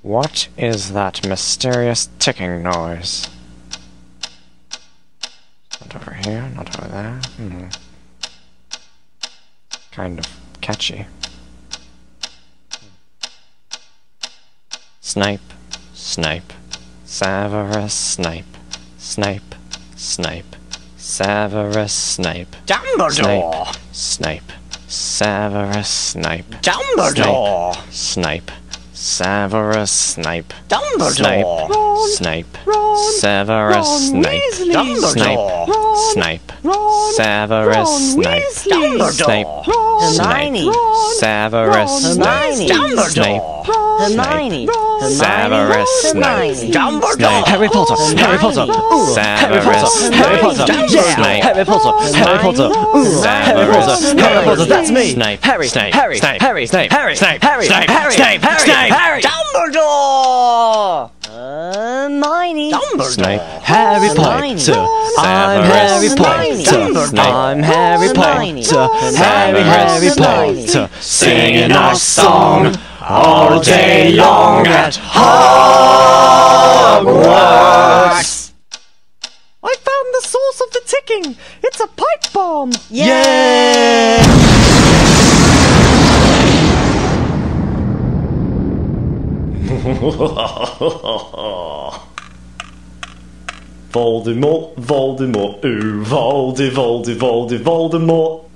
What is that mysterious ticking noise? Not over here, not over there. Kind of catchy. Snape, Snape, Severus Snape, Snape, Snape, Severus Snape, Dumbledore! Snape, Severus Snape, Dumbledore! Snape, Severus Snape, Dumbledore! Snape, Severus Snape, Dumbledore! Snape, Severus Snape, Snape, Hermione! Severus Snape, Dumbledore! Hermione! Severus Snape, Dumbledore! Harry Potter, Harry Potter, Severus Harry Potter, Snape, Harry Potter, Harry Potter, Harry Potter, Harry Potter, that's me! Snape, Harry, Snape, Harry, Snape, Harry, Snape, Harry, Snape, Harry, Snape, Harry, Snape, Harry, Snape, Harry, Dumbledore! Hermione! Snape, Harry Potter, I'm Harry Potter, I'm Harry Potter, Harry Potter, singing our song all day long at Hogwarts! I found the source of the ticking! It's a pipe bomb! Yay! Voldemort, Voldemort, ooh, Voldemort.